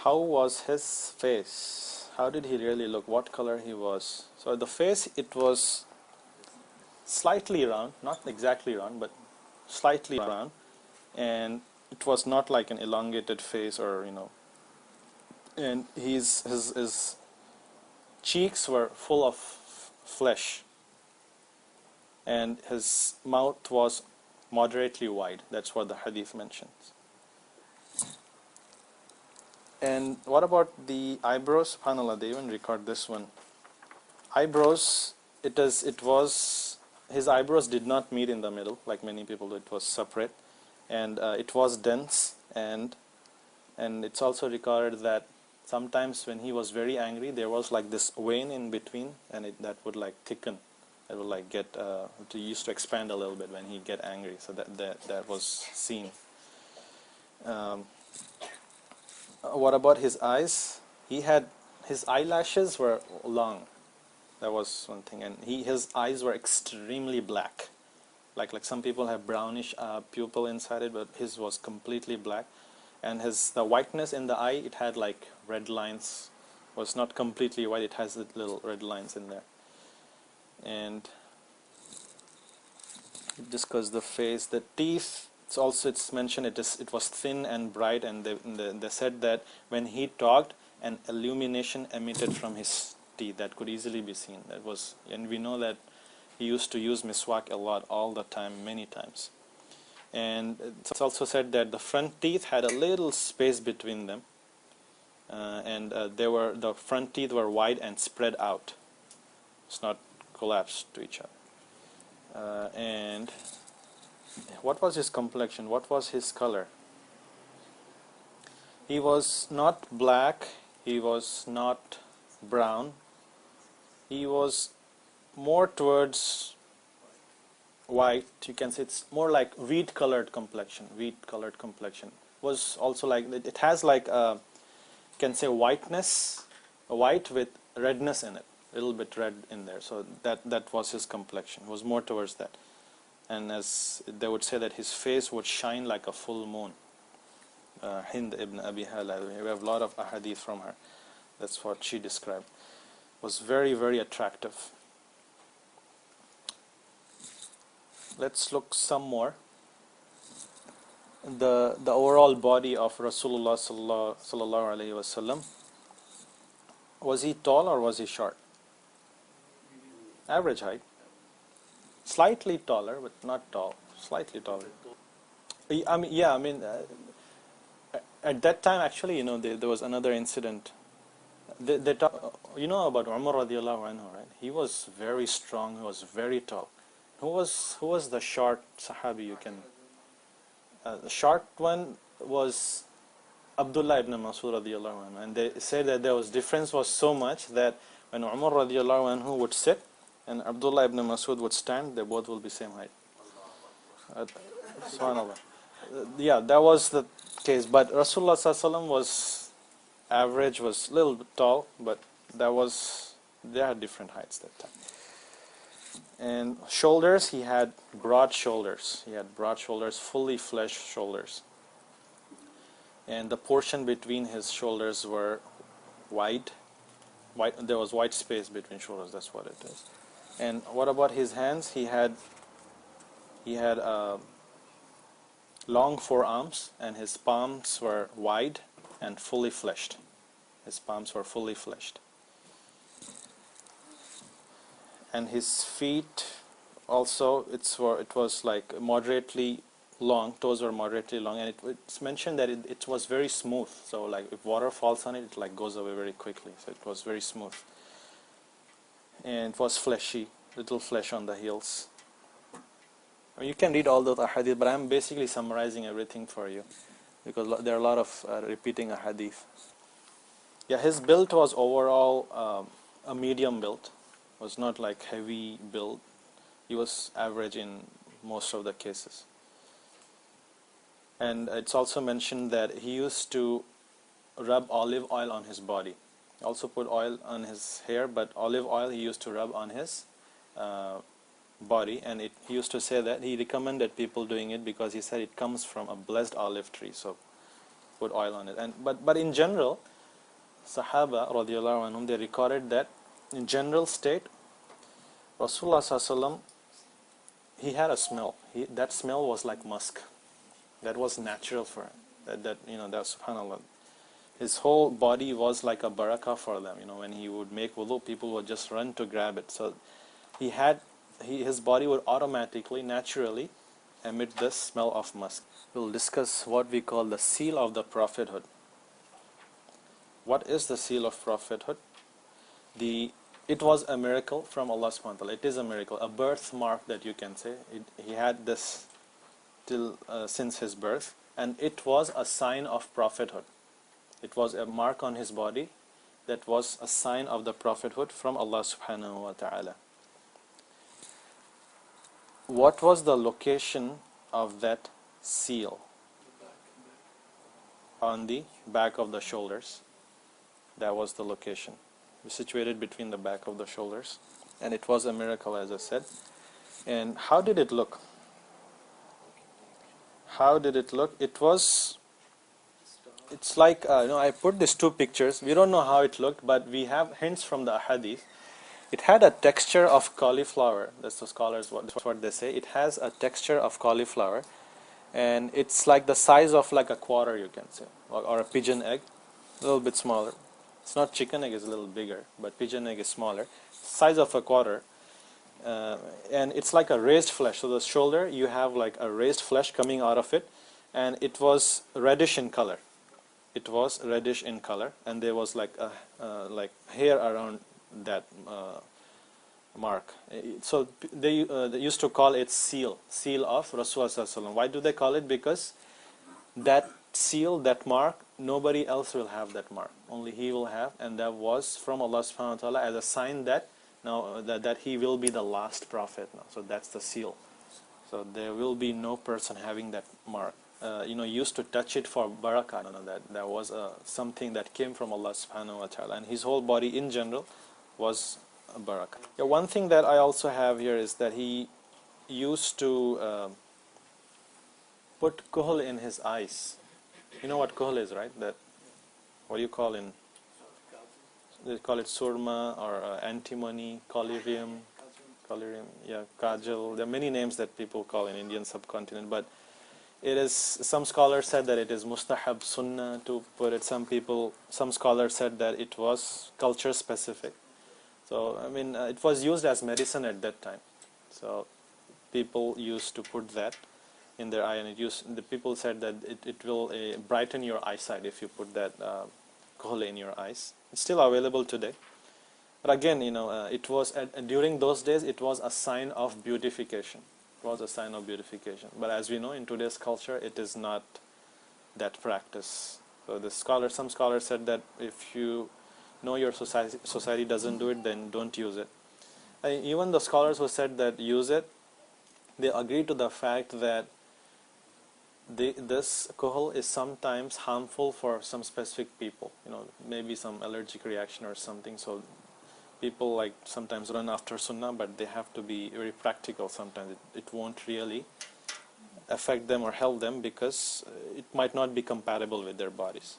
How was his face? How did he really look? What color he was? So the face, it was slightly round, not exactly round, but slightly round, and it was not like an elongated face, or and his cheeks were full of flesh, and his mouth was moderately wide. That's what the hadith mentions. And what about the eyebrows? SubhanAllah, they even record this one. Eyebrows, his eyebrows did not meet in the middle like many people do. It was separate, and it was dense, and it's also recorded that sometimes when he was very angry, there was like this vein in between, and that would like thicken. It would like get used to expand a little bit when he get angry. So that was seen. What about his eyes? His eyelashes were long. That was one thing, and his eyes were extremely black. Like some people have brownish pupil inside it, but his was completely black. And the whiteness in the eye, it had like red lines. Was not completely white. It has little red lines in there. And just because the face, the teeth. It's mentioned it was thin and bright, and they said that when he talked, an illumination emitted from his teeth that could easily be seen. And we know that he used to use miswak a lot, all the time, many times. And it's also said that the front teeth had a little space between them, and the front teeth were wide and spread out. It's not collapsed to each other. And what was his complexion? What was his color? He was not black. He was not brown. He was more towards white. You can say it's more like wheat colored complexion. Was also like, it has like you can say whiteness, white with redness in it, a little bit red in there. So that was his complexion. It was more towards that. And as they would say that his face would shine like a full moon. Hind ibn Abi Hala, we have a lot of ahadith from her. That's what she described. Was very, very attractive. Let's look some more. The overall body of Rasulullah sallallahu alaihi wasallam. Was he tall or was he short? Average height. Slightly taller, but not tall. Slightly taller. At that time, actually, there was another incident. They talk, about Umar radiallahu anhu, right? He was very strong. He was very tall. Who was the short Sahabi? The short one was Abdullah ibn Mas'ud radiallahu anhu, and they said that difference was so much that when Umar radiallahu anhu would sit and Abdullah ibn Mas'ud would stand, they both will be same height. Subhanallah. Yeah, that was the case. But Rasulullah sallallahu alaihi wasallam was average, was a little bit tall, but they had different heights that time. And shoulders, he had broad shoulders. Fully fleshed shoulders. And the portion between his shoulders were wide. There was white space between shoulders. That's what it is. And what about his hands? He had long forearms, and his palms were wide and fully fleshed. And his feet also, it was like moderately long. Toes were moderately long, and it's mentioned that it was very smooth. So like if water falls on it, it like goes away very quickly. So it was very smooth, and it was fleshy, little flesh on the heels. You can read all those ahadith, but I'm basically summarizing everything for you because there are a lot of repeating ahadith. Yeah, his build was overall a medium build. Was not like heavy build. He was average in most of the cases. And it's also mentioned that he used to rub olive oil on his body. He also put oil on his hair, but olive oil he used to rub on his body. And he used to say that he recommended people doing it because he said it comes from a blessed olive tree. So put oil on it. But in general, Sahaba radiallahu anhum, they recorded that in general state, Rasulullah sallallahu, he had a smell. That smell was like musk. That was natural for him. That subhanallah. His whole body was like a barakah for them. When he would make wudu, people would just run to grab it. So his body would automatically, naturally emit this smell of musk. We'll discuss what we call the seal of the prophethood. What is the seal of prophethood? It was a miracle from Allah subhanahu wa ta'ala. It is a miracle, a birthmark that you can say. He had this since his birth, and it was a sign of prophethood. It was a mark on his body that was a sign of the prophethood from Allah subhanahu wa ta'ala. What was the location of that seal? On the back of the shoulders. That was the location. It was situated between the back of the shoulders, and it was a miracle, as I said. And how did it look? How did it look? It's like, I put these two pictures. We don't know how it looked, but we have hints from the hadith. It had a texture of cauliflower. That's the scholars, what they say. It has a texture of cauliflower, and it's like the size of like a quarter, you can say, or a pigeon egg, a little bit smaller. It's not chicken egg, is a little bigger, but pigeon egg is smaller. Size of a quarter, and it's like a raised flesh. So the shoulder, you have like a raised flesh coming out of it, and it was reddish in color. It was reddish in color, and there was like a like hair around that mark. So they used to call it seal of Rasulullah sallallahu alaihi wasallam. Why do they call it? Because that seal, that mark, nobody else will have that mark. Only he will have, and that was from Allah subhanahu wa ta'ala as a sign that now that he will be the last prophet now. So that's the seal. So there will be no person having that mark. Used to touch it for barakah. That was something that came from Allah subhanahu wa ta'ala, and his whole body in general was a barakah. Yeah, one thing that I also have here is that he used to put kuhl in his eyes. You know what kuhl is, right? What do you call in? They call it surma or antimony, collyrium, yeah, kajal. There are many names that people call in Indian subcontinent, but it is. Some scholars said that it is mustahab sunnah to put it. Some scholars said that it was culture specific. So it was used as medicine at that time. So people used to put that in their eye, and the people said that it will brighten your eyesight if you put that kohl in your eyes. It's still available today, but again, it was during those days it was a sign of beautification. It was a sign of beautification. But as we know, in today's culture, it is not that practice. So some scholars said that if you know your society doesn't do it, then don't use it. Even the scholars who said that use it, they agree to the fact that this kohl is sometimes harmful for some specific people. Maybe some allergic reaction or something. So people like sometimes run after sunnah, but they have to be very practical. Sometimes it won't really affect them or help them because it might not be compatible with their bodies.